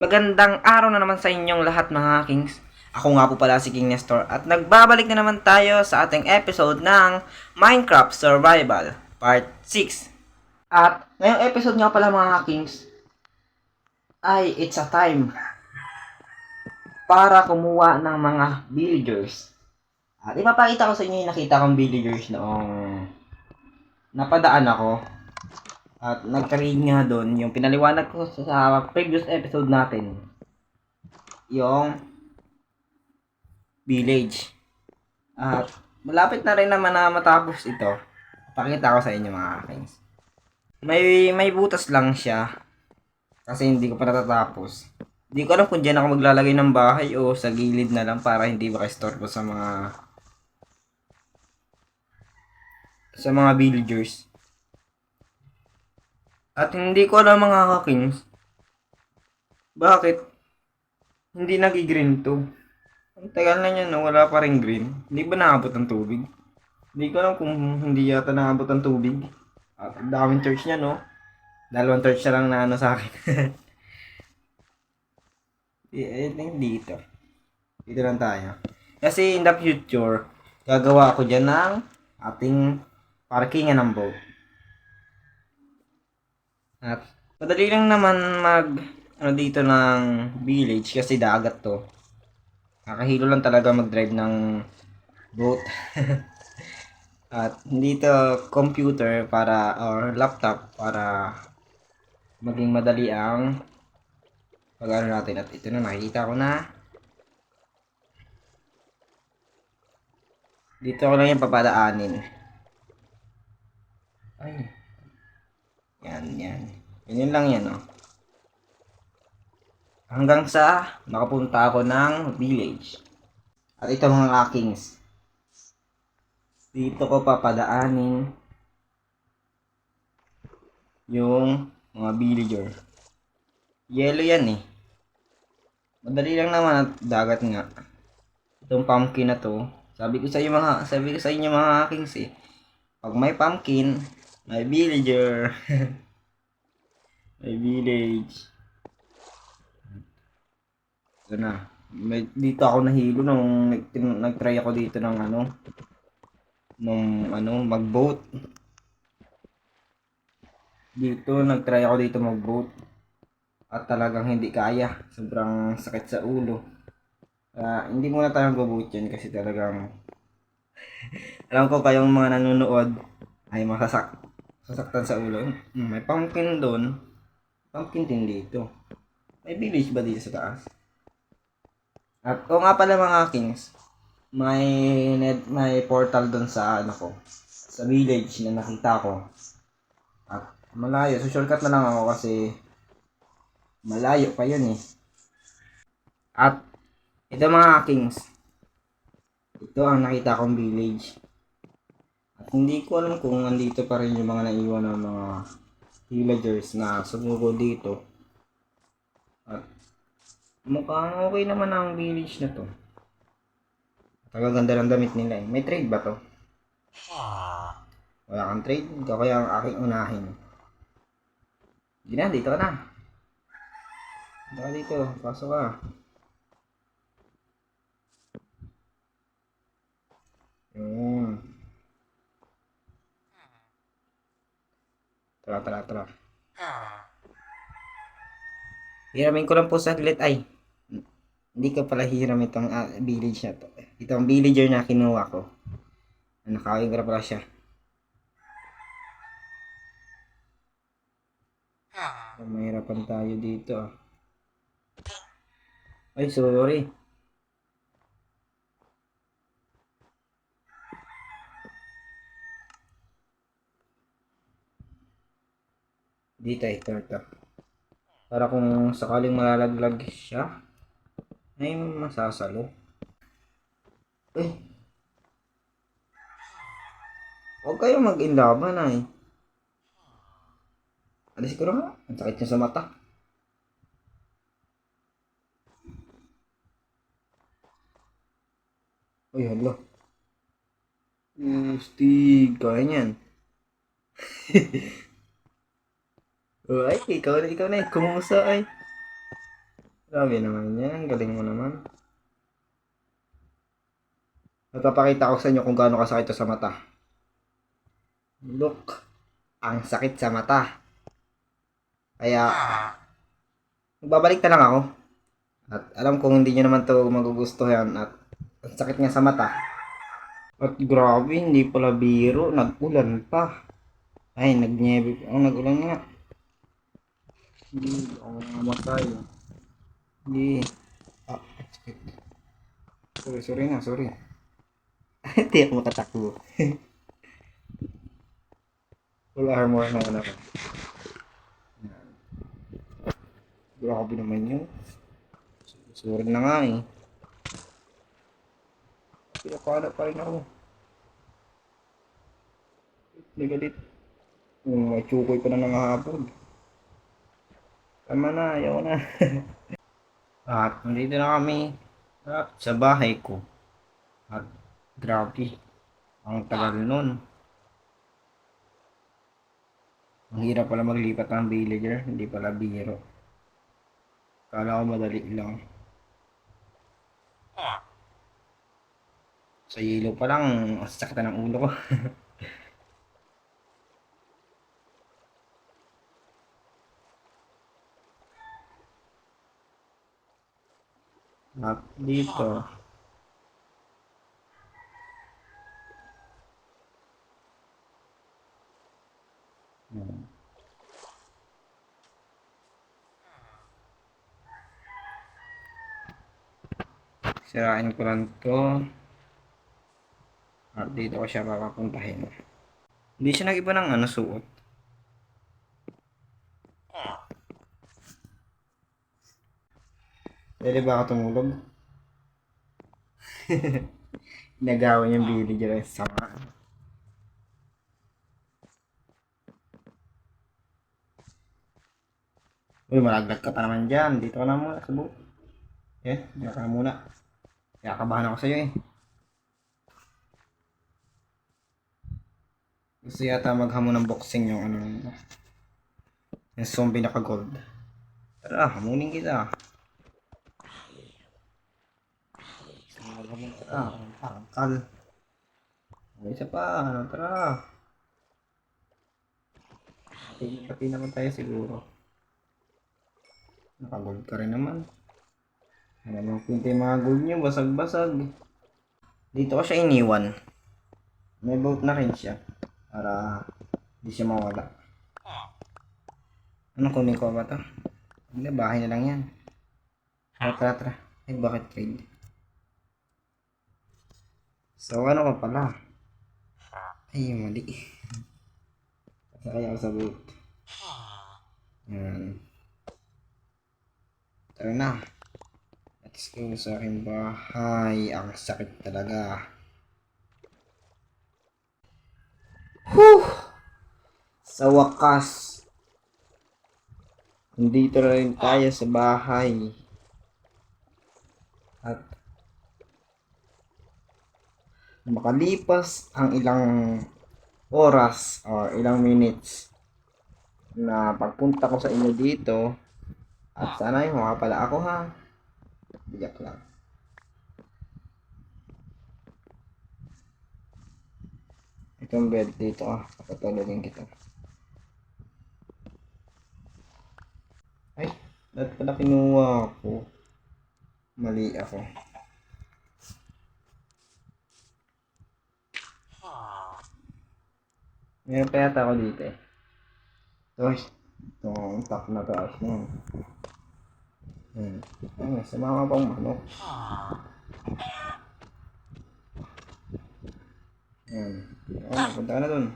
Magandang araw na naman sa inyong lahat mga Kings. Ako nga po pala si King Nestor at nagbabalik na naman tayo sa ating episode ng Minecraft Survival Part 6. At ngayong episode nga pala mga Kings ay it's a time para kumuha ng mga villagers. At ipapakita ko sa inyo yung nakita kong villagers noong napadaan ako. At nagka-read nga doon yung pinaliwanag ko sa previous episode natin. Yung village. At malapit na rin naman na matapos ito. Pakita ko sa inyo mga kings. May butas lang siya. Kasi hindi ko pa natatapos. Hindi ko alam kung dyan ako maglalagay ng bahay o sa gilid na lang para hindi maka-istorbo sa mga villagers. At hindi ko alam mga kings. Bakit hindi nag-green to? Ang tagal na niya na wala pa rin green. Hindi ba naabot ng tubig? Hindi ko alam kung hindi yata naabot ng tubig. At daming torch niya, no? 2 torch na lang na ano sa akin. Dito. Dito lang tayo. Kasi in the future, gagawa ako dyan ng ating parkingan ng boat. At madali lang naman dito ng village kasi dagat to. Nakahilo lang talaga mag-drive ng boat. At hindi to computer para or laptop para maging madali ang pag-ano natin. At ito na, nakikita ko na. Dito ko lang yung papadaanin. Ay. Yan. Ganyan lang yan, oh. Hanggang sa makapunta ako ng village. At ito mga akings. Dito ko papadaanin yung mga villager. Yellow yan eh. Madali lang naman at dagat nga. Itong pumpkin na to. Sabi ko sa inyo mga akings eh. Pag may pumpkin, may villager. May village. Ito na. Dito ako nahilo nung nag-try ako dito ng mag-boat. Nag-try ako dito mag-boat. At talagang hindi kaya. Sobrang sakit sa ulo. Hindi muna tayo mag-boat yan kasi talagang alam ko kayong mga nanonood ay sasaktan sa ulo. May pumpkin doon. Pumpkin din dito. May village ba dito sa taas? At nga pala mga kings, may portal doon sa sa village na nakita ko. At malayo, so shortcut na lang ako kasi malayo pa yun eh. At ito mga kings, ito ang nakita kong village. At hindi ko alam kung nandito pa rin yung mga naiwan ng mga villagers na sumuko dito. At mukhang okay naman ang village na to. Tagaganda ng damit nila eh. May trade ba to? Wala kang trade? Ikaw kaya ang aking unahin. Hindi na, dito ka na. Dito ka dito, pasok ka. Yun. Tara. Hiramin ko lang po saglit ay. Hindi ko pala hiram itong village na to. Itong villager na kinuha ko. Nakawigra pala siya. Mahirapan tayo dito ah. Ay, sorry. Dito, ito. Para kung sakaling malalaglag siya, ay masasalo. Eh, huwag kayong mag-inlaban ay. Alis ko na. Ang sakit niya sa mata. Uy, hala. Stig, kaya niyan. Ay, ikaw na. Kumusta ay? Grabe naman yan. Galing mo naman. Magpapakita ko sa inyo kung gaano kasakit to sa mata. Look. Ang sakit sa mata. Kaya, magbabalik na lang ako. At alam kong hindi nyo naman to magugustuhan. At ang sakit nga sa mata. At grabe, hindi pala biro. Nag-ulan pa. Ay, nagnyebe. Ang nag-ulan nga. Hindi ako mamatay. Hindi. Ah, sakit. Sorry na, sorry. Hindi ako makatakbo. Full armor na ako. Grabe naman yun. Sorry na nga eh. Pinapala pa rin ako. Ligalit. May tsukoy pa na nangahabog. Tama na, ayaw na. At nandito na kami sa bahay ko. At grabe. Ang tagal nun. Ang hirap pala maglipat ng villager. Hindi pala biro. Kala ko madali lang. Sa yelo pa lang, sakit ng ulo ko. At dito. Sirain ko lang to. At dito ko siya papapuntahin. Hindi siya nag-iba ng suot. Pwede ba ako tumulog? Nagawa niyang villager ay sama. Uy, malaglag ka pa naman dyan. Dito ka na muna sa boat. Dito ka na muna. Kaya kabahan ako sa'yo eh. Gusto yata maghamon ng boxing yung yung zombie naka-gold. Tara, hamunin kita. Maghamon ka. Tangkal. Isa pa, tara. Pati naman tayo siguro. Naka-gold ka rin naman. Alam mo, pinta yung mga gold nyo, basag-basag. Dito ko siya iniwan. May boat na rin siya. Para hindi siya mawala. Ano kunin ko ba ito? Hindi, bahay na lang yan. Tara. Ay, bakit trade? So, ano ka pala? Ay, mali. Sakay ako sa boat. Yan. Tara na. Let's go sa aking bahay. Ang sakit talaga. Whew! Sa wakas. Nandito na rin tayo sa bahay. At makalipas ang ilang oras or ilang minutes na pagpunta ko sa inyo dito, at sana yung mga pala ako ha. Biyak lang. Itong bed dito papatulogin kita. Ay, dapat pala kinuha ko. Mali ako. Meron pa yata ako dito eh. Itong top na taas nun. Ay, sa mga pang manok. Yan. Punta ka na dun.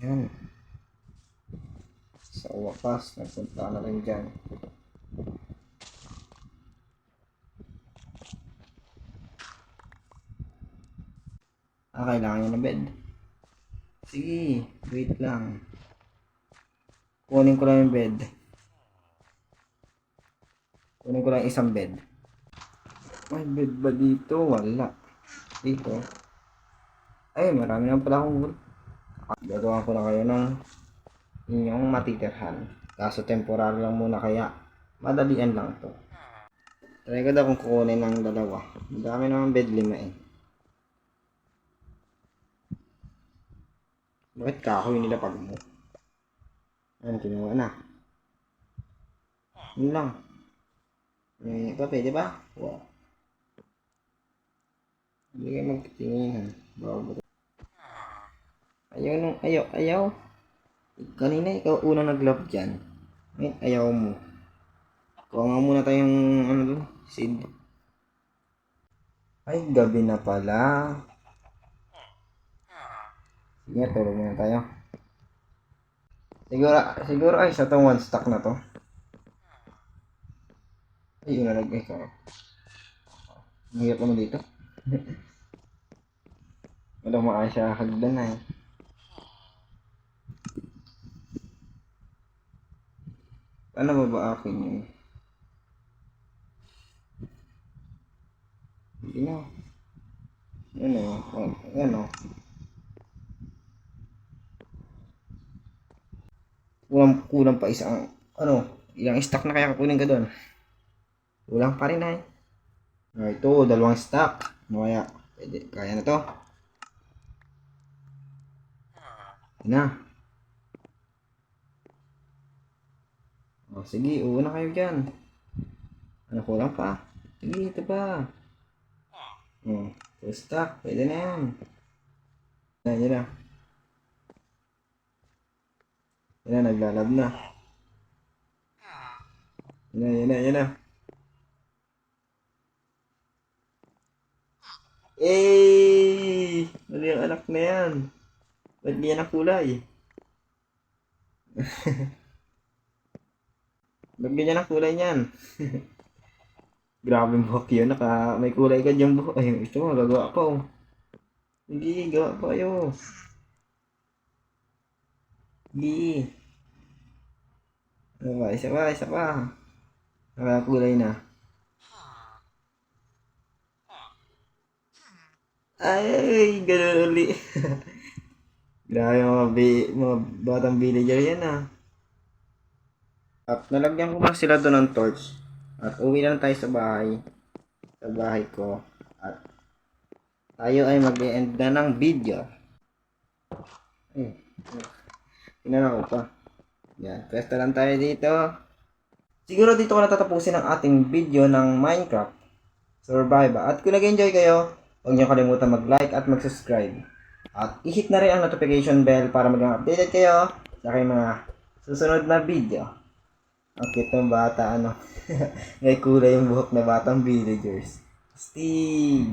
Yan. Sa wakas, nagpunta ka na rin dyan. Kailangan nyo na bed. Sige, wait lang. Kunin ko lang yung bed. Kunin ko lang isang bed. May bed ba dito? Wala. Dito. Ay, marami na pala akong wood. Gagawa ko na kayo ng inyong matitirhan. Kaso temporary lang muna kaya Madalian lang to. Try ko daw kung kukunin ng dalawa. Madami naman bed lima eh. Bakit kahoy nilapag mo? Ano, kinuha na. Yun lang. Ito, pwede ba? Wow. Hindi kayo magtitinginan. Bago. Ayaw nung, ayaw. Kanina ikaw unang nag-love dyan. Ngayon, ayaw mo. Kuha nga muna tayong, ano dun, seed. Ay, gabi na pala. Sige, tulog muna tayo. Siguro ay sa tong one stack na to. Ay, yun nalagay ko. Mahirap naman dito. Walang maayos siya hagdan na eh. Ano ba akin yun? Hindi na. Yan o. Yan o. Kulang pa isang, ilang stack na kaya kukunin ka doon? Kulang pa rin ay. Ito, dalawang stack. Kaya, pwede, kaya na to. Yan na. O, sige, uuna kayo dyan. Ano, kulang pa? Sige, ito pa. O, 2 stack, pwede na yan. Yan na. Yan na, naglalab na. Yan na. Eh, ano yung anak na yan? Ba't niya na kulay? Ba't ganyan ang kulay niyan? Grabe buhok yun, may kulay ka dyan buhok. Ay, ito mo, gagawa pa oh. Hindi, gawa pa kayo. Hindi. Ano ba? Isa pa. Kulay na. Ay, ganun uli. Grabe mga batang villager yan ah. At nalagyan ko na sila doon ng torch. At uwi na tayo sa bahay. Sa bahay ko. At tayo ay mag-e-end na ng video. Tinanong ko pa. Yan. Pwesta lang tayo dito. Siguro dito ko natatapusin ang ating video ng Minecraft Survival. At kung nag-enjoy kayo, huwag niyo kalimutan mag-like at mag-subscribe. At i-hit na rin ang notification bell para maging updated kayo sa aking mga susunod na video. Ang cute ng bata, May kulay yung buhok na batang villagers. Stig!